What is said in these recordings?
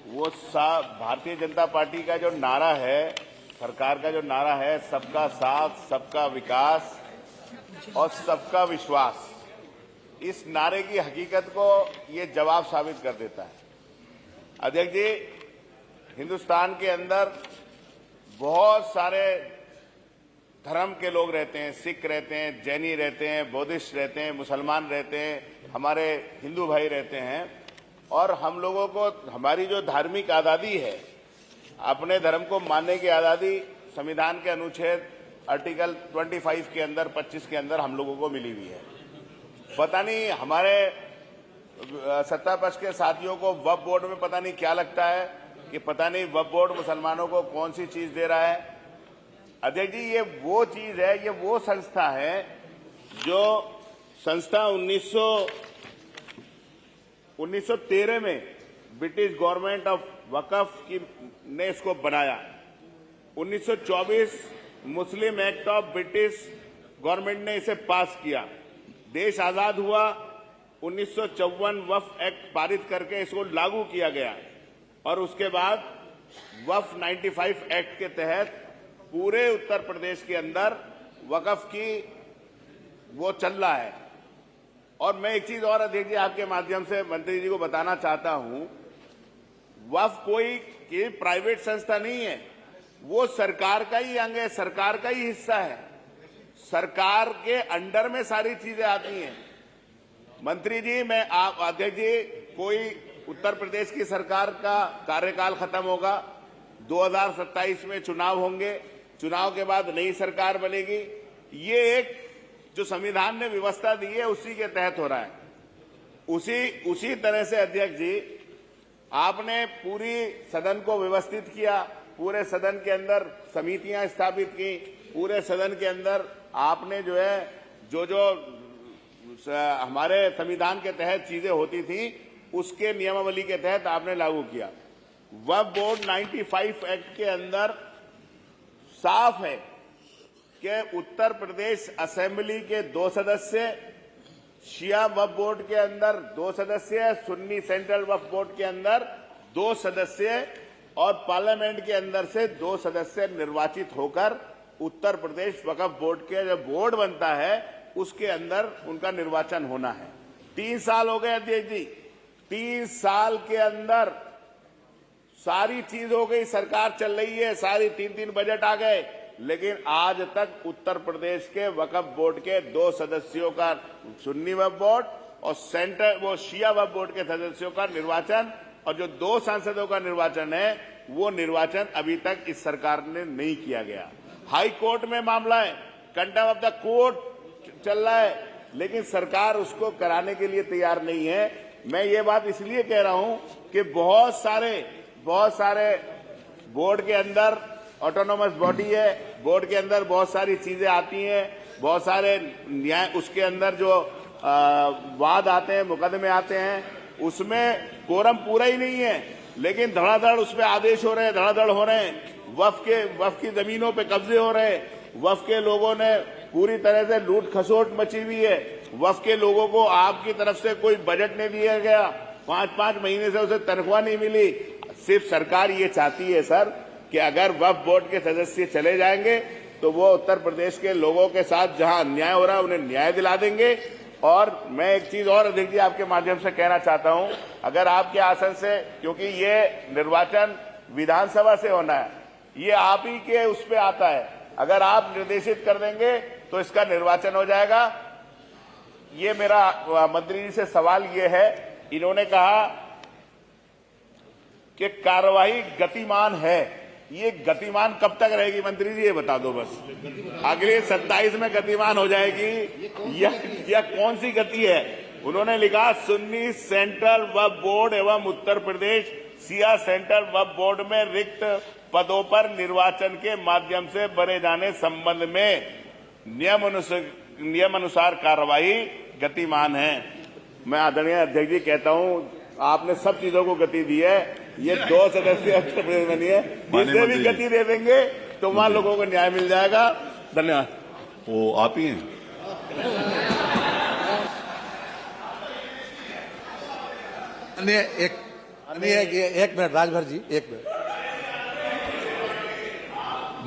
Bharatiya Janata party का जो नारा है, सरकार का जो नारा है, सबका साथ, सबका विकास और सबका विश्वास, इस नारे की हकीकत को ये जवाब साबित कर देता है। अध्यक्ष जी, हिंदुस्तान के अंदर बहुत सारे धर्म के लोग रहते हैं, सिख रहते हैं, जैनी रहते हैं, बौद्धिस्ट रहते हैं, मुसलमान रहते हैं, हमारे हिंदू भाई रहते हैं, और हम लोगों को हमारी जो धार्मिक आज़ादी है, अपने धर्म को मानने की आज़ादी संविधान के अनुच्छेद आर्टिकल 25 के अंदर 25 के अंदर हम लोगों को मिली हुई है। पता नहीं हमारे सत्ता पक्ष के साथियों को वक्फ बोर्ड में पता नहीं क्या लगता है कि पता नहीं वक्फ बोर्ड मुसलमानों को कौन सी चीज दे रहा है। अध्यक्ष जी, ये वो चीज है, ये वो संस्था है जो संस्था 1913 में ब्रिटिश गवर्नमेंट ऑफ वक्फ की ने इसको बनाया। 1924 मुस्लिम एक्ट ऑफ ब्रिटिश गवर्नमेंट ने इसे पास किया। देश आजाद हुआ, 1954 वक्फ एक्ट पारित करके इसको लागू किया गया, और उसके बाद वक्फ 95 एक्ट के तहत पूरे उत्तर प्रदेश के अंदर वक्फ की वो चल रहा है। और मैं एक चीज और अध्यक्ष जी आपके माध्यम से मंत्री जी को बताना चाहता हूं, वक्फ कोई की प्राइवेट संस्था नहीं है, वो सरकार का ही अंग है, सरकार का ही हिस्सा है, सरकार के अंडर में सारी चीजें आती हैं। मंत्री जी, मैं आप अध्यक्ष जी, कोई उत्तर प्रदेश की सरकार का कार्यकाल खत्म होगा, 2027 में चुनाव होंगे, चुनाव के बाद नई सरकार बनेगी, ये एक जो संविधान ने व्यवस्था दी है उसी के तहत हो रहा है। उसी तरह से अध्यक्ष जी, आपने पूरी सदन को व्यवस्थित किया, पूरे सदन के अंदर समितियां स्थापित की, पूरे सदन के अंदर आपने जो है जो हमारे संविधान के तहत चीजें होती थी उसके नियमावली के तहत आपने लागू किया। वक्फ बोर्ड 95 एक्ट के अंदर साफ है कि उत्तर प्रदेश असेंबली के 2 सदस्य, शिया वक्फ बोर्ड के अंदर 2 सदस्य, सुन्नी सेंट्रल वक्फ बोर्ड के अंदर 2 सदस्य और पार्लियामेंट के अंदर से 2 सदस्य निर्वाचित होकर उत्तर प्रदेश वक्फ बोर्ड के जो बोर्ड बनता है उसके अंदर उनका निर्वाचन होना है। 3 साल हो गए अध्यक्ष जी, 3 साल के अंदर सारी चीज हो गई, सरकार चल रही है, सारी 3-3 बजट आ गए, लेकिन आज तक उत्तर प्रदेश के वक्फ बोर्ड के 2 सदस्यों का सुन्नी वक्फ बोर्ड और सेंटर वो शिया वक्फ बोर्ड के सदस्यों का निर्वाचन और जो 2 सांसदों का निर्वाचन है वो निर्वाचन अभी तक इस सरकार ने नहीं किया गया। हाई कोर्ट में मामला है, कंटेम्प्ट ऑफ द कोर्ट चल रहा है, लेकिन सरकार उसको कराने के लिए तैयार नहीं है। मैं ये बात इसलिए कह रहा हूं कि बहुत सारे बोर्ड के अंदर ऑटोनोमस बॉडी है, बोर्ड के अंदर बहुत सारी चीजें आती हैं, बहुत सारे न्याय उसके अंदर जो वाद आते हैं, मुकदमे आते हैं, उसमें कोरम पूरा ही नहीं है, लेकिन धड़ाधड़ उसमें आदेश हो रहे हैं, धड़ाधड़ हो रहे हैं, वक्फ की जमीनों पे कब्जे हो रहे हैं, वक्फ के लोगों ने पूरी तरह से लूट खसोट मची हुई है, वक्फ के लोगों को आपकी तरफ से कोई बजट नहीं दिया गया, 5-5 महीने से उसे तनख्वाह नहीं मिली। सिर्फ सरकार ये चाहती है सर कि अगर वक्फ बोर्ड के सदस्य चले जाएंगे तो वो उत्तर प्रदेश के लोगों के साथ जहां अन्याय हो रहा है उन्हें न्याय दिला देंगे। और मैं एक चीज और अध्यक्ष जी आपके माध्यम से कहना चाहता हूं, अगर आपके आसन से, क्योंकि ये निर्वाचन विधानसभा से होना है, ये आप ही के उस पे आता है, अगर आप निर्देशित कर देंगे तो इसका निर्वाचन हो जाएगा। ये मेरा मंत्री जी से सवाल ये है, इन्होंने कहा कि कार्रवाई गतिमान है, ये गतिमान कब तक रहेगी मंत्री जी, ये बता दो बस। अगले 27 में गतिमान हो जाएगी या कौन सी गति है? उन्होंने लिखा सुन्नी सेंट्रल वक्फ बोर्ड एवं उत्तर प्रदेश शिया सेंट्रल वक्फ बोर्ड में रिक्त पदों पर निर्वाचन के माध्यम से भरे जाने संबंध में नियम अनुसार कार्रवाई गतिमान है। मैं आदरणीय अध्यक्ष जी कहता हूं, आपने सब चीजों को गति दी है, ये 2 सदस्य उत्तर प्रदेश बनी है, इससे भी गति दे देंगे तो वहां लोगों को न्याय मिल जाएगा। धन्यवाद। वो आप ही हैं। एक माननीय एक मिनट राजभर जी, एक मिनट।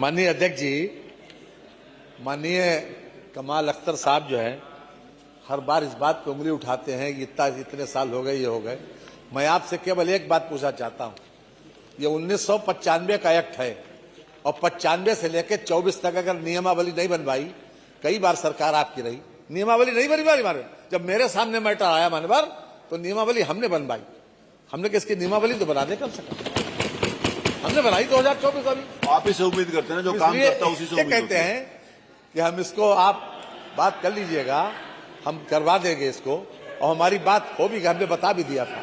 माननीय अध्यक्ष जी, माननीय कमाल अख्तर साहब जो है हर बार इस बात पे उंगली उठाते हैं कि इतने साल हो गए, ये हो गए। मैं आपसे केवल एक बात पूछना चाहता हूं, ये 1995 का एक्ट है और 95 से लेकर 24 तक अगर नियमावली नहीं बनवाई, कई बार सरकार आपकी रही, नियमावली नहीं बनवाई मारे। जब मेरे सामने मैटर आया मान्यवर तो नियमावली हमने बनवाई। हमने किसकी नियमावली तो बना दे कम से कम, हमने बनाई 2024 अभी। आप ही से उम्मीद करते हैं जो काम करता है उसी से उम्मीद कहते हैं कि हम इसको आप बात कर लीजिएगा, हम करवा देंगे इसको, और हमारी बात हो भी, हमने बता भी दिया था।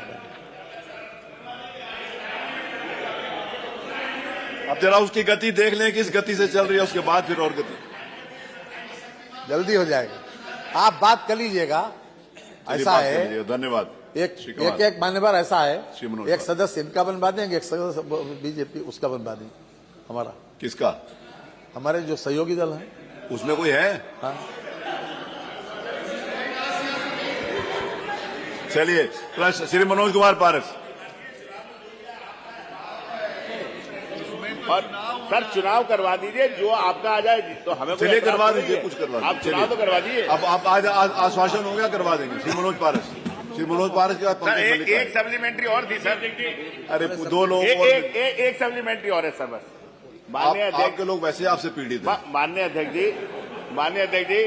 अब जरा उसकी गति देख लें किस गति से चल रही है, उसके बाद फिर और गति जल्दी हो जाएगा। आप बात कर लीजिएगा। ऐसा है, धन्यवाद। एक मान्यवर ऐसा है, मनोज एक सदस्य इनका बनवा देंगे, एक सदस्य बीजेपी उसका बनवा देंगे। हमारा किसका? हमारे जो सहयोगी दल है उसमें कोई है? हाँ। चलिए, प्लस श्री मनोज कुमार पारस। और सर चुनाव करवा दीजिए, जो आपका आ जाए तो हमें कोई चलिए एतराज करवा नहीं दीजिए, है। कुछ करवा आप दीजिए। चुनाव तो करवा दीजिए। अब आप आज आश्वासन हो गया, करवा देंगे। श्री मनोज पारस, श्री मनोज पारस के बाद सर पंकज एक मल्लिक। सप्लीमेंट्री और थी सर। अरे दो लोग और एक सप्लीमेंट्री और है सर बस। माननीय अध्यक्ष, आपके लोग वैसे आपसे पीड़ित हैं। माननीय अध्यक्ष जी,